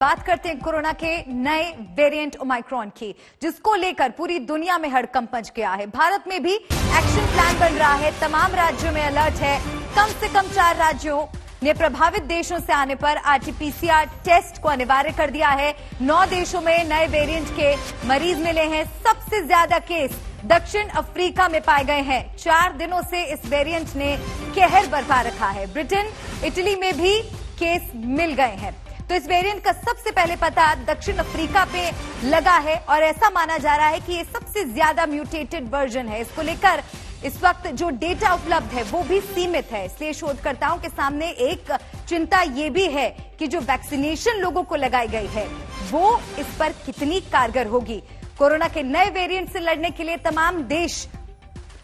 बात करते हैं कोरोना के नए वेरिएंट ओमाइक्रॉन की, जिसको लेकर पूरी दुनिया में हड़कंप मच गया है। भारत में भी एक्शन प्लान बन रहा है। तमाम राज्यों में अलर्ट है। कम से कम 4 राज्यों ने प्रभावित देशों से आने पर आरटीपीसीआर टेस्ट को अनिवार्य कर दिया है। 9 देशों में नए वेरिएंट के मरीज मिले हैं। सबसे ज्यादा केस दक्षिण अफ्रीका में पाए गए हैं। 4 दिनों से इस वेरिएंट ने कहर बरपा रखा है। ब्रिटेन, इटली में भी केस मिल गए हैं। तो इस वेरिएंट का सबसे पहले पता दक्षिण अफ्रीका पे लगा है और ऐसा माना जा रहा है कि ये सबसे ज्यादा म्यूटेटेड वर्जन है। इसको लेकर इस वक्त जो डेटा उपलब्ध है वो भी सीमित है। इसलिए शोधकर्ताओं के सामने एक चिंता ये भी है कि जो वैक्सीनेशन लोगों को लगाई गई है वो इस पर कितनी कारगर होगी। कोरोना के नए वेरिएंट से लड़ने के लिए तमाम देश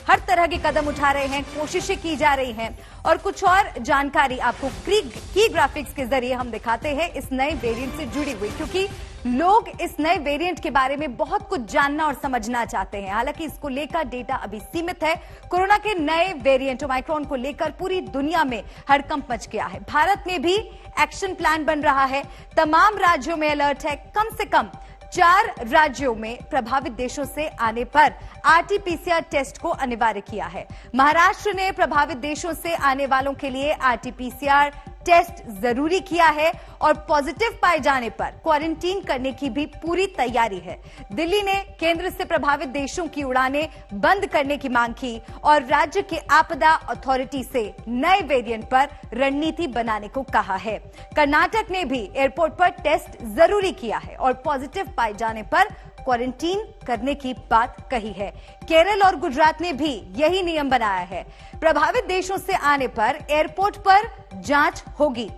हर तरह के कदम उठा रहे हैं, कोशिशें की जा रही हैं। और कुछ और जानकारी आपको की ग्राफिक्स के जरिए हम दिखाते हैं इस नए वेरिएंट से जुड़ी हुई, क्योंकि लोग इस नए वेरिएंट के बारे में बहुत कुछ जानना और समझना चाहते हैं। हालांकि इसको लेकर डेटा अभी सीमित है। कोरोना के नए वेरिएंट ओमाइक्रॉन को लेकर पूरी दुनिया में हड़कंप मच गया है। भारत में भी एक्शन प्लान बन रहा है। तमाम राज्यों में अलर्ट है। कम से कम 4 राज्यों में प्रभावित देशों से आने पर आरटीपीसीआर टेस्ट को अनिवार्य किया है। महाराष्ट्र ने प्रभावित देशों से आने वालों के लिए आरटीपीसीआर टेस्ट जरूरी किया है और पॉजिटिव पाए जाने पर क्वारंटीन करने की भी पूरी तैयारी है। दिल्ली ने केंद्र से प्रभावित देशों की उड़ानें बंद करने की मांग की और राज्य के आपदा अथॉरिटी से नए वेरिएंट पर रणनीति बनाने को कहा है। कर्नाटक ने भी एयरपोर्ट पर टेस्ट जरूरी किया है और पॉजिटिव पाए जाने पर क्वारंटीन करने की बात कही है। केरल और गुजरात ने भी यही नियम बनाया है। प्रभावित देशों से आने पर एयरपोर्ट पर जांच होगी।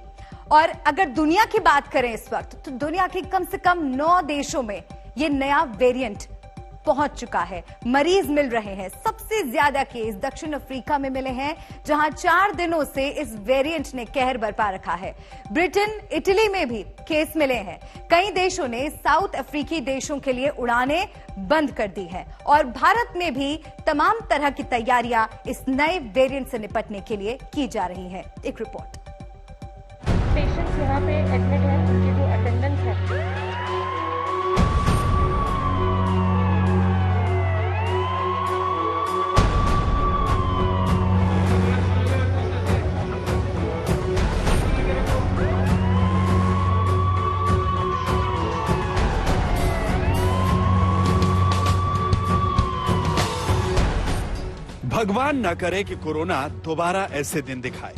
और अगर दुनिया की बात करें इस वक्त, तो दुनिया के कम से कम 9 देशों में ये नया वेरिएंट पहुंच चुका है। मरीज मिल रहे हैं। सबसे ज्यादा केस दक्षिण अफ्रीका में मिले हैं, जहां 4 दिनों से इस वेरिएंट ने कहर बरपा रखा है। ब्रिटेन, इटली में भी केस मिले हैं। कई देशों ने साउथ अफ्रीकी देशों के लिए उड़ानें बंद कर दी हैं और भारत में भी तमाम तरह की तैयारियां इस नए वेरिएंट से निपटने के लिए की जा रही हैं। एक रिपोर्ट। पेशेंट्स यहाँ पे एडमिट हैं, उनकी जो अटेंडेंस है भगवान न करे कि कोरोना दोबारा ऐसे दिन दिखाए।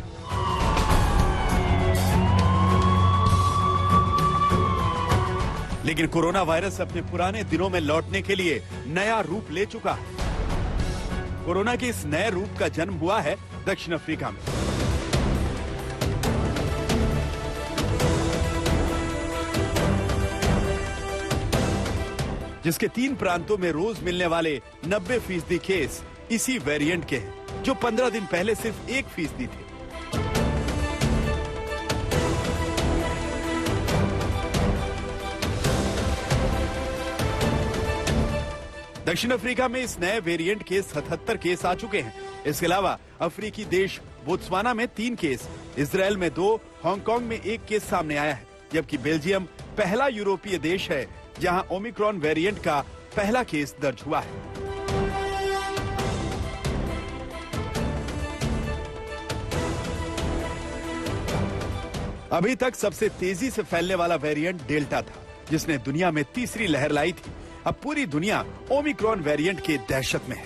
लेकिन कोरोना वायरस अपने पुराने दिनों में लौटने के लिए नया रूप ले चुका है। कोरोना के इस नए रूप का जन्म हुआ है दक्षिण अफ्रीका में। जिसके 3 प्रांतों में रोज मिलने वाले 90% केस इसी वेरिएंट के हैं, जो 15 दिन पहले सिर्फ 1% थे। दक्षिण अफ्रीका में इस नए वेरिएंट के 77 केस आ चुके हैं। इसके अलावा अफ्रीकी देश बोत्सवाना में 3 केस, इजराइल में 2, हांगकांग में 1 केस सामने आया है। जबकि बेल्जियम पहला यूरोपीय देश है जहां ओमिक्रॉन वेरिएंट का पहला केस दर्ज हुआ है। अभी तक सबसे तेजी से फैलने वाला वेरिएंट डेल्टा था, जिसने दुनिया में तीसरी लहर लाई थी। अब पूरी दुनिया ओमिक्रॉन वेरिएंट के दहशत में है।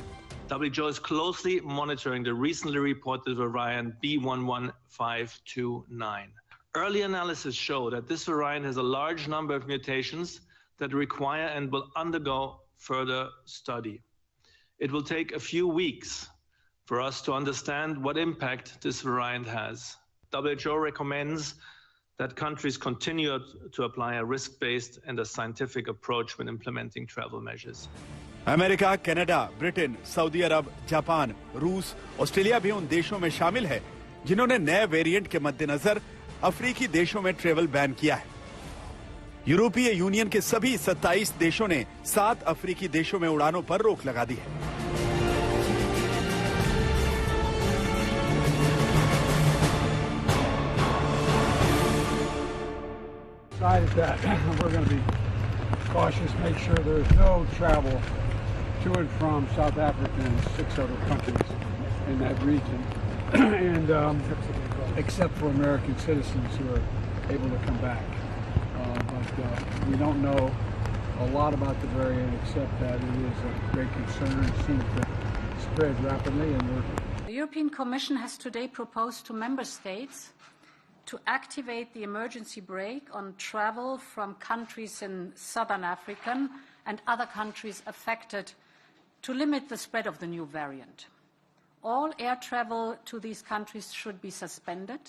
WHO is closely monitoring the recently reported variant B11529. Early analysis show that this variant has a large number of mutations that require and will undergo further study. It will take a few weeks for us to understand what impact this variant has. WHO recommends that countries continue to apply a risk-based and a scientific approach when implementing travel measures. America, Canada, Britain, Saudi Arab, Japan, रूस, Australia भी उन देशों में शामिल है जिन्होंने नए variant के मद्देनजर अफ्रीकी देशों में ट्रेवल बैन किया है। यूरोपीय यूनियन के सभी 27 देशों ने 7 अफ्रीकी देशों में उड़ानों पर रोक लगा दी है। decided that we're going to be cautious, make sure there's no travel to and from South Africa and 6 other countries in that region, and except for American citizens who are able to come back. But we don't know a lot about the variant except that it is a great concern. It seems to spread rapidly, and The European Commission has today proposed to member states to activate the emergency brake on travel from countries in southern Africa and other countries affected to limit the spread of the new variant. All air travel to these countries should be suspended.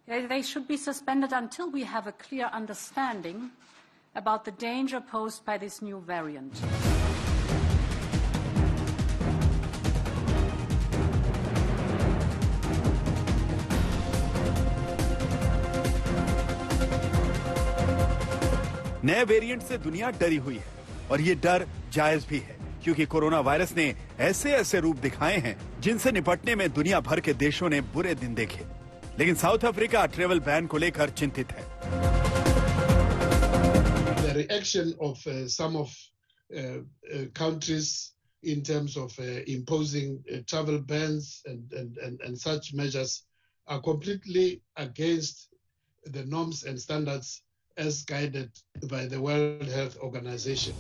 They should be suspended until we have a clear understanding about the danger posed by this new variant. नए variant से दुनिया डरी हुई है और ये डर जायज भी है, क्योंकि कोरोना वायरस ने ऐसे ऐसे रूप दिखाए हैं जिनसे निपटने में दुनिया भर के देशों ने बुरे दिन देखे। लेकिन साउथ अफ्रीका ट्रेवल बैन को लेकर चिंतित है। The reaction of some of countries in terms of imposing travel bans and such measures are completely against the norms and standards as guided by the World Health Organization.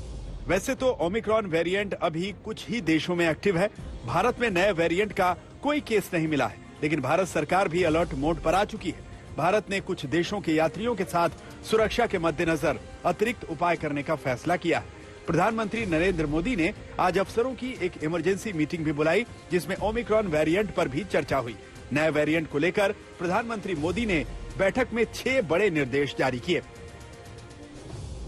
वैसे तो Omicron variant अभी कुछ ही देशों में active है। भारत में नए variant का कोई केस नहीं मिला है, लेकिन भारत सरकार भी अलर्ट मोड पर आ चुकी है। भारत ने कुछ देशों के यात्रियों के साथ सुरक्षा के मद्देनजर अतिरिक्त उपाय करने का फैसला किया है। प्रधानमंत्री नरेंद्र मोदी ने आज अफसरों की एक इमरजेंसी मीटिंग भी बुलाई, जिसमें ओमिक्रॉन वेरिएंट पर भी चर्चा हुई। नए वेरिएंट को लेकर प्रधानमंत्री मोदी ने बैठक में 6 बड़े निर्देश जारी किए।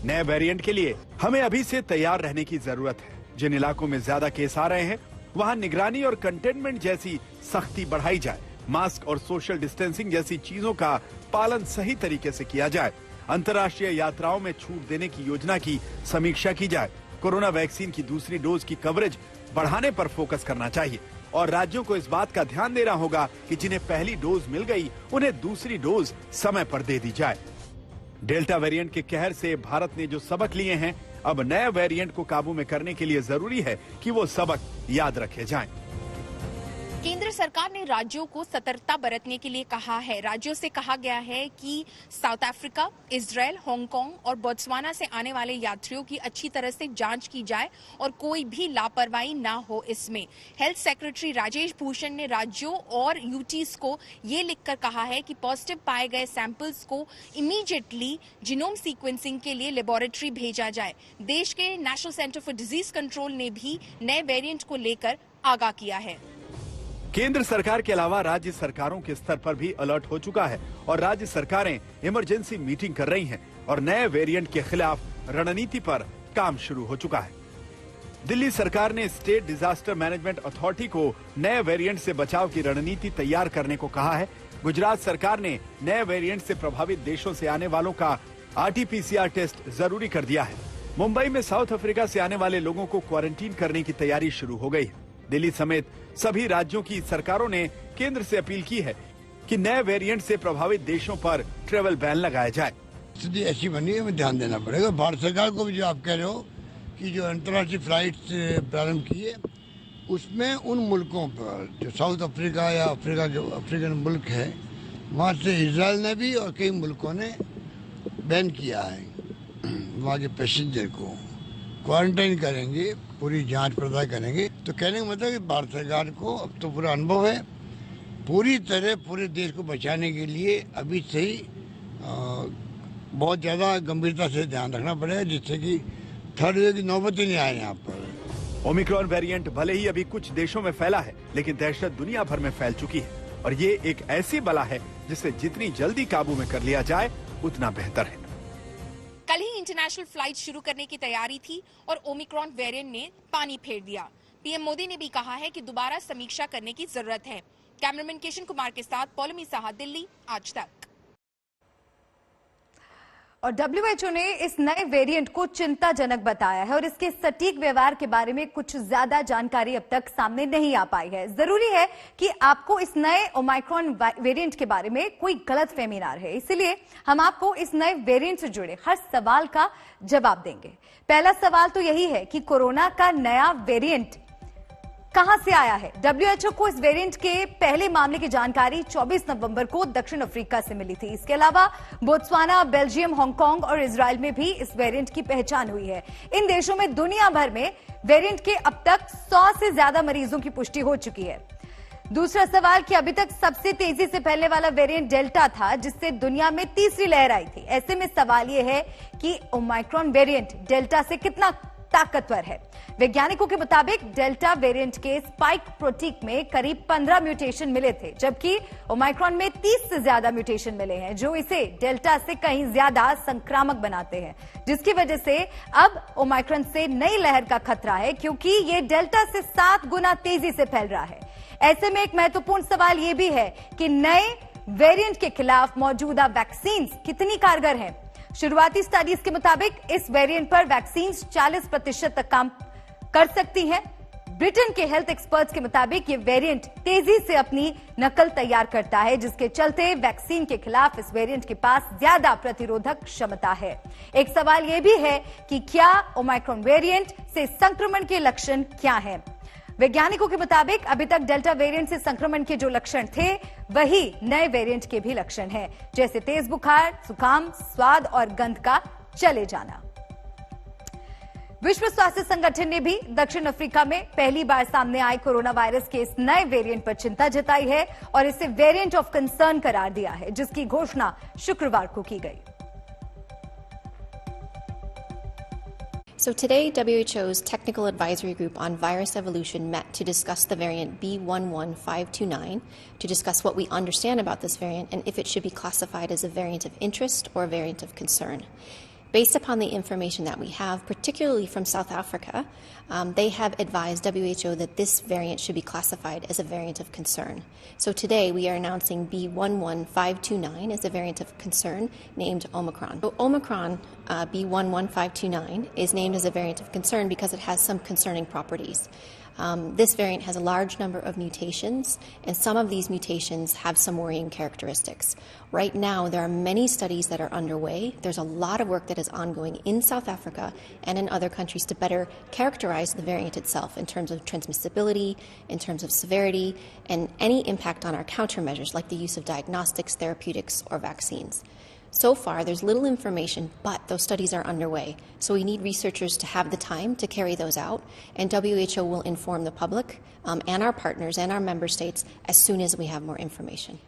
नए वेरिएंट के लिए हमें अभी से तैयार रहने की जरूरत है। जिन इलाकों में ज्यादा केस आ रहे हैं, वहां निगरानी और कंटेनमेंट जैसी सख्ती बढ़ाई जाए। मास्क और सोशल डिस्टेंसिंग जैसी चीजों का पालन सही तरीके से किया जाए। अंतर्राष्ट्रीय यात्राओं में छूट देने की योजना की समीक्षा की जाए। कोरोना वैक्सीन की दूसरी डोज की कवरेज बढ़ाने पर फोकस करना चाहिए और राज्यों को इस बात का ध्यान देना होगा कि जिन्हें पहली डोज मिल गई, उन्हें दूसरी डोज समय पर दे दी जाए। डेल्टा वेरिएंट के कहर से भारत ने जो सबक लिए हैं, अब नए वेरिएंट को काबू में करने के लिए जरूरी है कि वो सबक याद रखे जाएं। केंद्र सरकार ने राज्यों को सतर्कता बरतने के लिए कहा है। राज्यों से कहा गया है कि साउथ अफ्रीका, इजराइल, हांगकांग और बोत्सवाना से आने वाले यात्रियों की अच्छी तरह से जांच की जाए और कोई भी लापरवाही ना हो इसमें। हेल्थ सेक्रेटरी राजेश भूषण ने राज्यों और यूटीज को ये लिखकर कहा है कि पॉजिटिव पाए गए सैंपल्स को इमीडिएटली जीनोम सीक्वेंसिंग के लिए लेबोरेटरी भेजा जाए। देश के national centre for disease control ने भी नए वेरिएंट को लेकर आगाह किया है। केंद्र सरकार के अलावा राज्य सरकारों के स्तर पर भी अलर्ट हो चुका है और राज्य सरकारें इमरजेंसी मीटिंग कर रही हैं और नए वेरिएंट के खिलाफ रणनीति पर काम शुरू हो चुका है। दिल्ली सरकार ने स्टेट डिजास्टर मैनेजमेंट अथॉरिटी को नए वेरिएंट से बचाव की रणनीति तैयार करने को कहा है। गुजरात सरकार ने नए वेरिएंट से प्रभावित देशों से आने वालों का RT-PCR टेस्ट जरूरी कर दिया है। मुंबई में साउथ अफ्रीका से आने वाले लोगों को क्वारंटीन करने की तैयारी शुरू हो गई है। दिल्ली समेत सभी राज्यों की सरकारों ने केंद्र से अपील की है कि नए वेरिएंट से प्रभावित देशों पर ट्रेवल बैन लगाया जाए। स्थिति ऐसी बनी है, हमें ध्यान देना पड़ेगा। भारत सरकार को भी जो आप कह रहे हो कि जो अंतर्राष्ट्रीय फ्लाइट प्रारंभ की है, उसमें उन मुल्कों पर जो साउथ अफ्रीका या अफ्रीका के अफ्रीकन मुल्क है, वहाँ से इजराइल ने भी और कई मुल्कों ने बैन किया है। वहाँ के पैसेंजर को क्वारंटाइन करेंगे, पूरी जांच पड़ताल करेंगे। तो कहने का मतलब कि भारत सरकार को अब तो पूरा अनुभव है, पूरी तरह पूरे देश को बचाने के लिए अभी से ही बहुत ज़्यादा गंभीरता से ध्यान रखना पड़ेगा, जिससे कि थर्ड वेव की नौबत ही नहीं आए यहाँ पर। ओमिक्रॉन वेरिएंट भले ही अभी कुछ देशों में फैला है, लेकिन दहशत दुनिया भर में फैल चुकी है और ये एक ऐसी बला है जिसे जितनी जल्दी काबू में कर लिया जाए उतना बेहतर है। कल ही इंटरनेशनल फ्लाइट शुरू करने की तैयारी थी और ओमिक्रॉन वेरिएंट ने पानी फेर दिया। पीएम मोदी ने भी कहा है कि दोबारा समीक्षा करने की जरूरत है। कैमरामैन किशन कुमार के साथ पौलमी साहा, दिल्ली, आज तक। और WHO ने इस नए वेरिएंट को चिंताजनक बताया है और इसके सटीक व्यवहार के बारे में कुछ ज्यादा जानकारी अब तक सामने नहीं आ पाई है। जरूरी है कि आपको इस नए ओमाइक्रॉन वेरिएंट के बारे में कोई गलतफहमी ना रहे, इसलिए हम आपको इस नए वेरिएंट से जुड़े हर सवाल का जवाब देंगे। पहला सवाल तो यही है कि कोरोना का नया वेरिएंट कहां से आया है। WHO को इस वेरिएंट के पहले मामले की जानकारी 24 नवंबर को दक्षिण अफ्रीका से मिली थी। इसके अलावा बोत्सवाना, बेल्जियम, हांगकांग और इजराइल में भी इस वेरिएंट की पहचान हुई है। इन देशों में दुनिया भर में वेरिएंट के अब तक 100 से ज्यादा मरीजों की पुष्टि हो चुकी है। दूसरा सवाल कि अभी तक सबसे तेजी से फैलने वाला वेरिएंट डेल्टा था, जिससे दुनिया में तीसरी लहर आई थी। ऐसे में सवाल यह है कि ओमाइक्रॉन वेरिएंट डेल्टा से कितना ताकतवर है। वैज्ञानिकों के मुताबिक डेल्टा वेरिएंट के स्पाइक प्रोटीन में करीब 15 म्यूटेशन मिले थे, जबकि ओमाइक्रॉन में 30 से ज्यादा म्यूटेशन मिले हैं, जो इसे डेल्टा से कहीं ज्यादा संक्रामक बनाते हैं, जिसकी वजह से अब ओमाइक्रॉन से नई लहर का खतरा है, क्योंकि ये डेल्टा से 7 गुना तेजी से फैल रहा है। ऐसे में एक महत्वपूर्ण सवाल यह भी है कि नए वेरिएंट के खिलाफ मौजूदा वैक्सीन कितनी कारगर हैं। शुरुआती स्टडीज के मुताबिक इस वेरिएंट पर वैक्सीन 40% तक काम कर सकती हैं। ब्रिटेन के हेल्थ एक्सपर्ट्स के मुताबिक ये वेरिएंट तेजी से अपनी नकल तैयार करता है, जिसके चलते वैक्सीन के खिलाफ इस वेरिएंट के पास ज्यादा प्रतिरोधक क्षमता है। एक सवाल यह भी है कि क्या ओमाइक्रॉन वेरिएंट से संक्रमण के लक्षण क्या हैं। वैज्ञानिकों के मुताबिक अभी तक डेल्टा वेरिएंट से संक्रमण के जो लक्षण थे, वही नए वेरिएंट के भी लक्षण हैं, जैसे तेज बुखार, जुकाम, स्वाद और गंध का चले जाना। विश्व स्वास्थ्य संगठन ने भी दक्षिण अफ्रीका में पहली बार सामने आए कोरोना वायरस के इस नए वेरिएंट पर चिंता जताई है और इसे वेरिएंट ऑफ कंसर्न करार दिया है, जिसकी घोषणा शुक्रवार को की गई। So today, WHO's Technical Advisory Group on Virus Evolution met to discuss the variant B11529, to discuss what we understand about this variant and if it should be classified as a variant of interest or a variant of concern. Based upon the information that we have, particularly from South Africa, they have advised WHO that this variant should be classified as a variant of concern. So today we are announcing B11529 as a variant of concern named Omicron. So Omicron B11529 is named as a variant of concern because it has some concerning properties. This variant has a large number of mutations, and some of these mutations have some worrying characteristics. Right now, there are many studies that are underway. There's a lot of work that is ongoing in South Africa and in other countries to better characterize the variant itself in terms of transmissibility, in terms of severity, and any impact on our countermeasures like the use of diagnostics, therapeutics, or vaccines. So far, there's little information, but those studies are underway. So we need researchers to have the time to carry those out, and WHO will inform the public and our partners and our member states as soon as we have more information.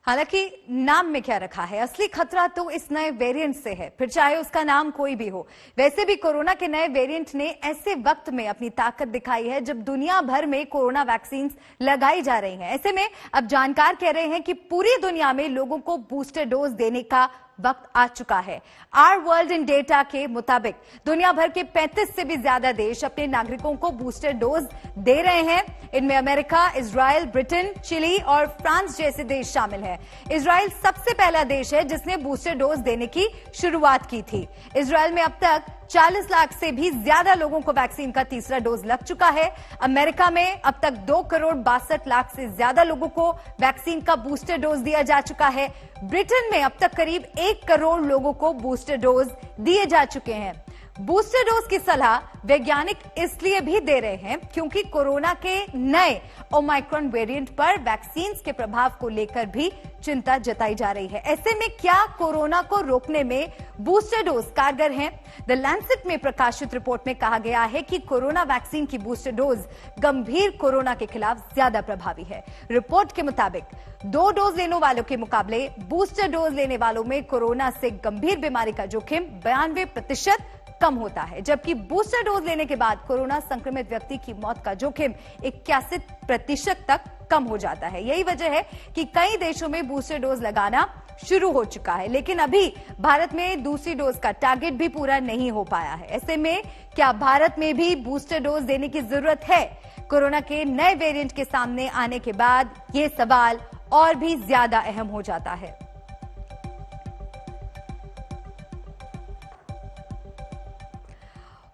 हालांकि नाम में क्या रखा है, असली खतरा तो इस नए वेरिएंट से है, फिर चाहे उसका नाम कोई भी हो। वैसे भी कोरोना के नए वेरिएंट ने ऐसे वक्त में अपनी ताकत दिखाई है जब दुनिया भर में कोरोना वैक्सीन लगाई जा रही हैं। ऐसे में अब जानकार कह रहे हैं कि पूरी दुनिया में लोगों को बूस्टर डोज देने का वक्त आ चुका है। आवर वर्ल्ड इन डेटा के मुताबिक दुनिया भर के 35 से भी ज्यादा देश अपने नागरिकों को बूस्टर डोज दे रहे हैं। इनमें अमेरिका, इजराइल, ब्रिटेन, चिली और फ्रांस जैसे देश शामिल हैं। इजराइल सबसे पहला देश है जिसने बूस्टर डोज देने की शुरुआत की थी। इजराइल में अब तक 40 लाख से भी ज्यादा लोगों को वैक्सीन का तीसरा डोज लग चुका है। अमेरिका में अब तक 2,62,00,000 से ज्यादा लोगों को वैक्सीन का बूस्टर डोज दिया जा चुका है। ब्रिटेन में अब तक करीब 1 करोड़ लोगों को बूस्टर डोज दिए जा चुके हैं। बूस्टर डोज की सलाह वैज्ञानिक इसलिए भी दे रहे हैं क्योंकि कोरोना के नए ओमाइक्रॉन वेरिएंट पर वैक्सीन के प्रभाव को लेकर भी चिंता जताई जा रही है। ऐसे में क्या कोरोना को रोकने में बूस्टर डोज कारगर हैं? द लैंसेट में प्रकाशित रिपोर्ट में कहा गया है कि कोरोना वैक्सीन की बूस्टर डोज गंभीर कोरोना के खिलाफ ज्यादा प्रभावी है। रिपोर्ट के मुताबिक 2 डोज लेने वालों के मुकाबले बूस्टर डोज लेने वालों में कोरोना से गंभीर बीमारी का जोखिम 92% कम होता है, जबकि बूस्टर डोज लेने के बाद कोरोना संक्रमित व्यक्ति की मौत का जोखिम 81% तक कम हो जाता है। यही वजह है कि कई देशों में बूस्टर डोज लगाना शुरू हो चुका है, लेकिन अभी भारत में दूसरी डोज का टारगेट भी पूरा नहीं हो पाया है। ऐसे में क्या भारत में भी बूस्टर डोज देने की जरूरत है? कोरोना के नए वेरिएंट के सामने आने के बाद यह सवाल और भी ज्यादा अहम हो जाता है।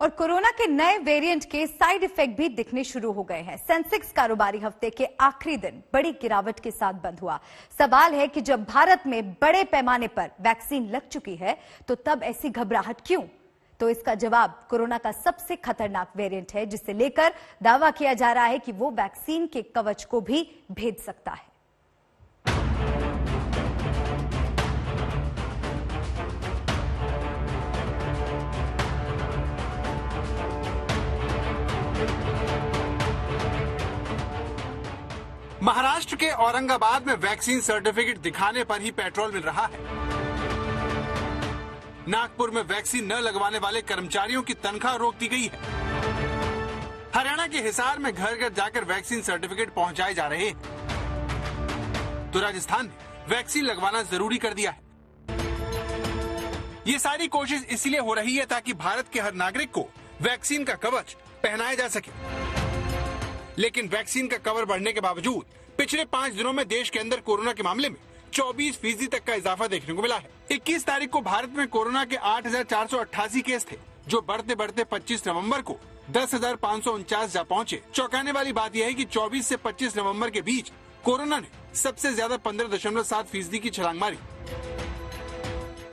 और कोरोना के नए वेरिएंट के साइड इफेक्ट भी दिखने शुरू हो गए हैं। सेंसेक्स कारोबारी हफ्ते के आखिरी दिन बड़ी गिरावट के साथ बंद हुआ। सवाल है कि जब भारत में बड़े पैमाने पर वैक्सीन लग चुकी है तो तब ऐसी घबराहट क्यों? तो इसका जवाब कोरोना का सबसे खतरनाक वेरिएंट है, जिसे लेकर दावा किया जा रहा है कि वो वैक्सीन के कवच को भी भेद सकता है। महाराष्ट्र के औरंगाबाद में वैक्सीन सर्टिफिकेट दिखाने पर ही पेट्रोल मिल रहा है। नागपुर में वैक्सीन न लगवाने वाले कर्मचारियों की तनख्वाह रोक दी गई है। हरियाणा के हिसार में घर घर जाकर वैक्सीन सर्टिफिकेट पहुंचाए जा रहे हैं। तो राजस्थान ने वैक्सीन लगवाना जरूरी कर दिया है। ये सारी कोशिश इसलिए हो रही है ताकि भारत के हर नागरिक को वैक्सीन का कवच पहनाया जा सके। लेकिन वैक्सीन का कवर बढ़ने के बावजूद पिछले 5 दिनों में देश के अंदर कोरोना के मामले में 24% तक का इजाफा देखने को मिला है। 21 तारीख को भारत में कोरोना के 8,488 केस थे, जो बढ़ते बढ़ते 25 नवंबर को 10,549 जा पहुंचे। चौंकाने वाली बात यह है कि 24 से 25 नवंबर के बीच कोरोना ने सबसे ज्यादा 15.7% की छलांग मारी।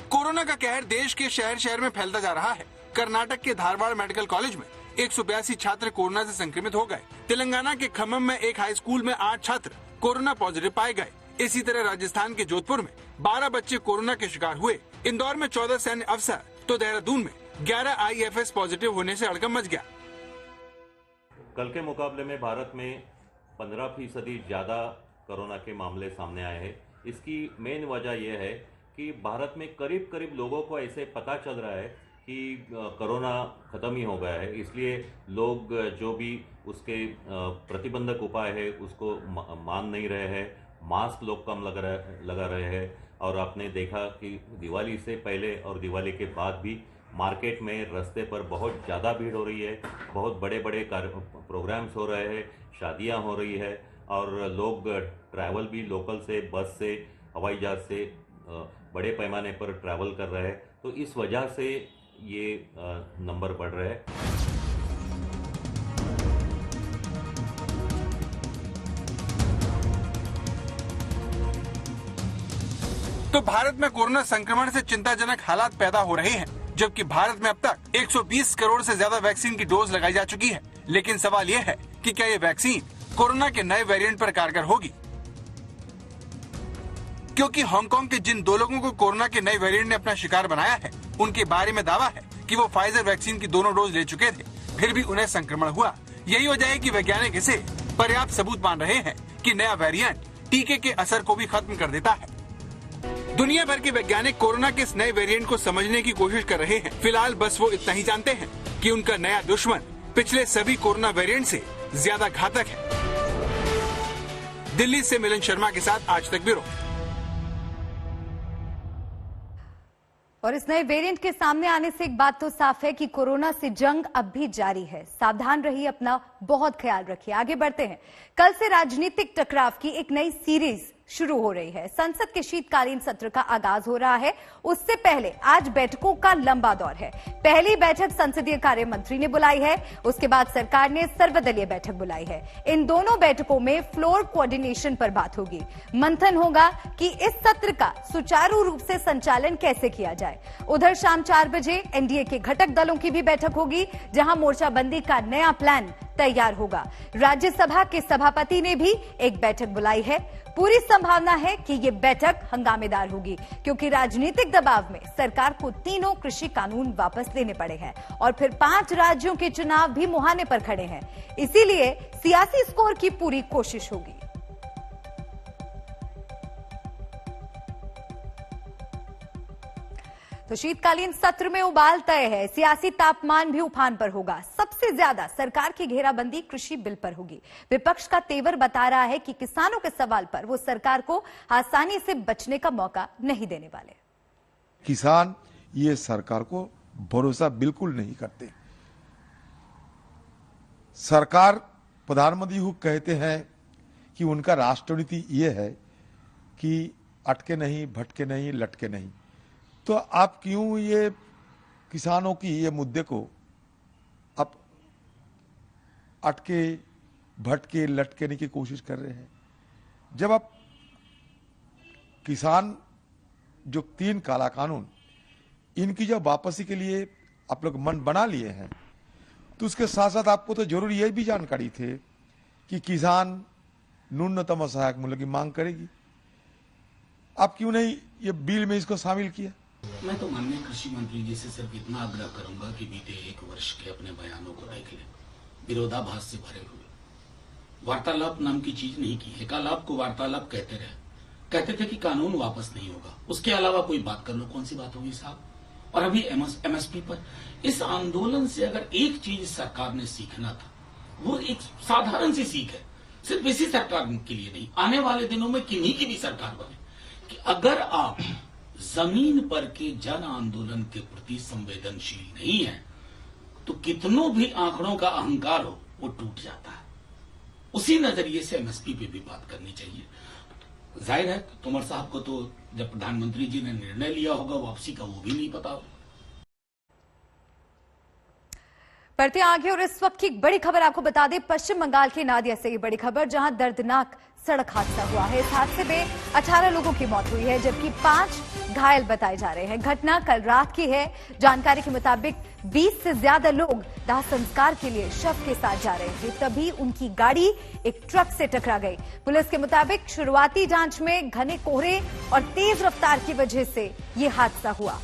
कोरोना का कहर देश के शहर शहर में फैलता जा रहा है। कर्नाटक के धारवाड़ मेडिकल कॉलेज में 182 छात्र कोरोना से संक्रमित हो गए। तेलंगाना के खम्मम में एक हाई स्कूल में 8 छात्र कोरोना पॉजिटिव पाए गए। इसी तरह राजस्थान के जोधपुर में 12 बच्चे कोरोना के शिकार हुए। इंदौर में 14 सैन्य अफसर तो देहरादून में 11 IFS पॉजिटिव होने से हड़कंप मच गया। कल के मुकाबले में भारत में 15% ज्यादा कोरोना के मामले सामने आए हैं। इसकी मेन वजह यह है कि भारत में करीब करीब लोगों को ऐसे पता चल रहा है कि कोरोना खत्म ही हो गया है, इसलिए लोग जो भी उसके प्रतिबंधक उपाय है उसको मान नहीं रहे हैं। मास्क लोग कम लगा रहे हैं। और आपने देखा कि दिवाली से पहले और दिवाली के बाद भी मार्केट में रास्ते पर बहुत ज़्यादा भीड़ हो रही है। बहुत बड़े बड़े प्रोग्राम्स हो रहे हैं, शादियां हो रही है और लोग ट्रैवल भी लोकल से, बस से, हवाई जहाज से बड़े पैमाने पर ट्रैवल कर रहे हैं। तो इस वजह से ये नंबर बढ़ रहे हैं। तो भारत में कोरोना संक्रमण से चिंताजनक हालात पैदा हो रहे हैं, जबकि भारत में अब तक 120 करोड़ से ज्यादा वैक्सीन की डोज लगाई जा चुकी है। लेकिन सवाल यह है कि क्या ये वैक्सीन कोरोना के नए वेरिएंट पर कारगर होगी? क्योंकि हांगकांग के जिन 2 लोगों को कोरोना के नए वेरिएंट ने अपना शिकार बनाया है, उनके बारे में दावा है कि वो फाइजर वैक्सीन की दोनों डोज ले चुके थे, फिर भी उन्हें संक्रमण हुआ। यही वजह है कि वैज्ञानिक इसे पर्याप्त सबूत मान रहे हैं कि नया वेरिएंट टीके के असर को भी खत्म कर देता है। दुनिया भर के वैज्ञानिक कोरोना के इस नए वेरिएंट को समझने की कोशिश कर रहे हैं। फिलहाल बस वो इतना ही जानते हैं कि उनका नया दुश्मन पिछले सभी कोरोना वेरिएंट से ज्यादा घातक है। दिल्ली से मिलन शर्मा के साथ आज तक ब्यूरो। और इस नए वेरिएंट के सामने आने से एक बात तो साफ है कि कोरोना से जंग अब भी जारी है। सावधान रहिए, अपना बहुत ख्याल रखिए। आगे बढ़ते हैं। कल से राजनीतिक टकराव की एक नई सीरीज शुरू हो रही है। संसद के शीतकालीन सत्र का आगाज हो रहा है। उससे पहले आज बैठकों का लंबा दौर है। पहली बैठक संसदीय कार्य मंत्री ने बुलाई है, उसके बाद सरकार ने सर्वदलीय बैठक बुलाई है। इन दोनों बैठकों में फ्लोर कोऑर्डिनेशन पर बात होगी। मंथन होगा कि इस सत्र का सुचारू रूप से संचालन कैसे किया जाए। उधर शाम 4 बजे एनडीए के घटक दलों की भी बैठक होगी, जहां मोर्चाबंदी का नया प्लान तैयार होगा। राज्यसभा के सभापति ने भी एक बैठक बुलाई है। पूरी संभावना है कि यह बैठक हंगामेदार होगी, क्योंकि राजनीतिक दबाव में सरकार को तीनों कृषि कानून वापस लेने पड़े हैं और फिर 5 राज्यों के चुनाव भी मुहाने पर खड़े हैं। इसीलिए सियासी स्कोर की पूरी कोशिश होगी। तो शीतकालीन सत्र में उबाल तय है। सियासी तापमान भी उफान पर होगा। सबसे ज्यादा सरकार की घेराबंदी कृषि बिल पर होगी। विपक्ष का तेवर बता रहा है कि किसानों के सवाल पर वो सरकार को आसानी से बचने का मौका नहीं देने वाले। किसान ये सरकार को भरोसा बिल्कुल नहीं करते। सरकार, प्रधानमंत्री कहते हैं कि उनका राष्ट्रनीति ये है कि अटके नहीं, भटके नहीं, लटके नहीं। तो आप क्यों ये किसानों की ये मुद्दे को अटके भटके लटकने की कोशिश कर रहे हैं। जब आप किसान जो 3 काला कानून इनकी जब वापसी के लिए आप लोग मन बना लिए हैं, तो उसके साथ साथ आपको तो जरूर यह भी जानकारी थे कि किसान न्यूनतम सहायक मूल्य की मांग करेगी। आप क्यों नहीं ये बिल में इसको शामिल किया? मैं तो माननीय कृषि मंत्री जी से सिर्फ इतना आग्रह करूंगा कि बीते 1 वर्ष के अपने बयानों को देख लें, विरोधाभास से भरे हुए। वार्तालाप नाम की चीज नहीं की है। एकालाप को वार्तालाप कहते रहे। कहते थे कि कानून वापस नहीं होगा, उसके अलावा कोई बात कर लो। कौन सी बात होगी साहब? और अभी एमएसपी पर इस आंदोलन से अगर एक चीज सरकार ने सीखना था, वो एक साधारण सी सीख है, सिर्फ इसी सरकार के लिए नहीं, आने वाले दिनों में किन्हीं की भी सरकार बने, कि अगर आप जमीन पर के जन आंदोलन के प्रति संवेदनशील नहीं है तो कितनों भी आंकड़ों का अहंकार हो वो टूट जाता है। उसी नजरिए से एमएसपी पे भी बात करनी चाहिए। जाहिर है तोमर साहब को तो जब प्रधानमंत्री जी ने निर्णय लिया होगा वापसी का, वो भी नहीं पता होगा। बढ़ते आगे और इस वक्त की बड़ी खबर आपको बता दें, पश्चिम बंगाल के नादिया से ये बड़ी खबर, जहां दर्दनाक सड़क हादसा हुआ है। इस हादसे में 18 लोगों की मौत हुई है, जबकि 5 घायल बताए जा रहे हैं। घटना कल रात की है। जानकारी के मुताबिक 20 से ज्यादा लोग दाह संस्कार के लिए शव के साथ जा रहे थे, तभी उनकी गाड़ी एक ट्रक से टकरा गई। पुलिस के मुताबिक शुरुआती जांच में घने कोहरे और तेज रफ्तार की वजह से ये हादसा हुआ।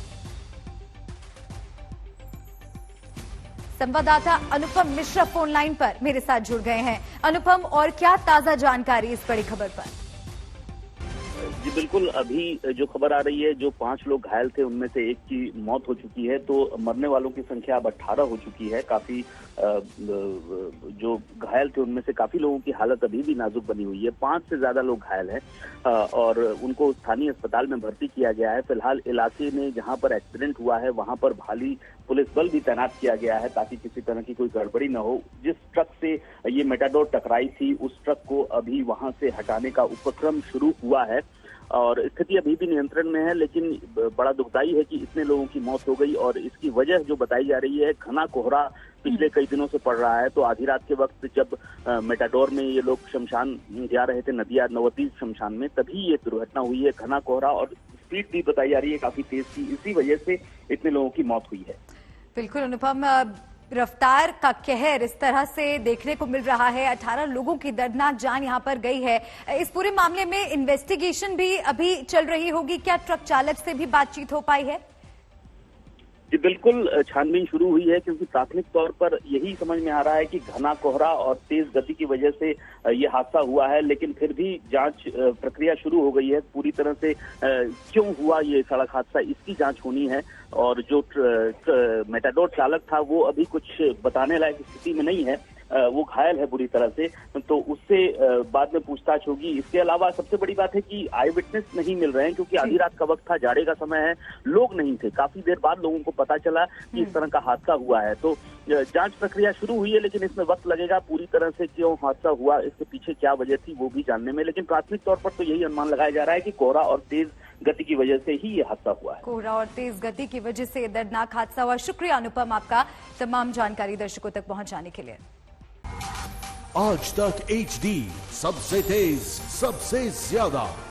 संवाददाता अनुपम मिश्रा फोन लाइन पर मेरे साथ जुड़ गए हैं। अनुपम, और क्या ताजा जानकारी इस बड़ी खबर पर? जी बिल्कुल, अभी जो खबर आ रही है, जो 5 लोग घायल थे उनमें से एक की मौत हो चुकी है, तो मरने वालों की संख्या अब 18 हो चुकी है। काफी जो घायल थे उनमें से काफी लोगों की हालत अभी भी नाजुक बनी हुई है। 5 से ज्यादा लोग घायल हैं और उनको स्थानीय अस्पताल में भर्ती किया गया है। फिलहाल इलाके में जहां पर एक्सीडेंट हुआ है वहां पर भारी पुलिस बल भी तैनात किया गया है ताकि किसी तरह की कोई गड़बड़ी न हो। जिस ट्रक से ये मेटाडोर टकराई थी उस ट्रक को अभी वहां से हटाने का उपक्रम शुरू हुआ है और स्थिति अभी भी नियंत्रण में है, लेकिन बड़ा दुखदाई है कि इतने लोगों की मौत हो गई और इसकी वजह जो बताई जा रही है, घना कोहरा पिछले कई दिनों से पड़ रहा है। तो आधी रात के वक्त जब मेटाडोर में ये लोग शमशान जा रहे थे, नदिया नवतीज शमशान में, तभी ये दुर्घटना हुई है। घना कोहरा और स्पीड भी बताई जा रही है काफी तेज की, इसी वजह से इतने लोगों की मौत हुई है। बिल्कुल अनुपम, रफ्तार का कहर इस तरह से देखने को मिल रहा है। 18 लोगों की दर्दनाक जान यहां पर गई है। इस पूरे मामले में इन्वेस्टिगेशन भी अभी चल रही होगी। क्या ट्रक चालक से भी बातचीत हो पाई है? जी बिल्कुल, छानबीन शुरू हुई है क्योंकि प्राथमिक तौर पर यही समझ में आ रहा है कि घना कोहरा और तेज गति की वजह से ये हादसा हुआ है, लेकिन फिर भी जांच प्रक्रिया शुरू हो गई है। पूरी तरह से क्यों हुआ ये सड़क हादसा, इसकी जांच होनी है और जो मेटाडोर चालक था वो अभी कुछ बताने लायक स्थिति में नहीं है, वो घायल है बुरी तरह से, तो उससे बाद में पूछताछ होगी। इसके अलावा सबसे बड़ी बात है कि आई विटनेस नहीं मिल रहे हैं क्योंकि आधी रात का वक्त था, जाड़े का समय है, लोग नहीं थे। काफी देर बाद लोगों को पता चला कि इस तरह का हादसा हुआ है। तो जांच प्रक्रिया शुरू हुई है, लेकिन इसमें वक्त लगेगा। पूरी तरह से क्यों हादसा हुआ, इसके पीछे क्या वजह थी, वो भी जानने में। लेकिन प्राथमिक तौर पर तो यही अनुमान लगाया जा रहा है कि कोहरा और तेज गति की वजह से ही ये हादसा हुआ है। कोहरा और तेज गति की वजह से दर्दनाक हादसा हुआ। शुक्रिया अनुपम आपका तमाम जानकारी दर्शकों तक पहुंचाने के लिए। आज तक HD, सबसे तेज सबसे ज्यादा।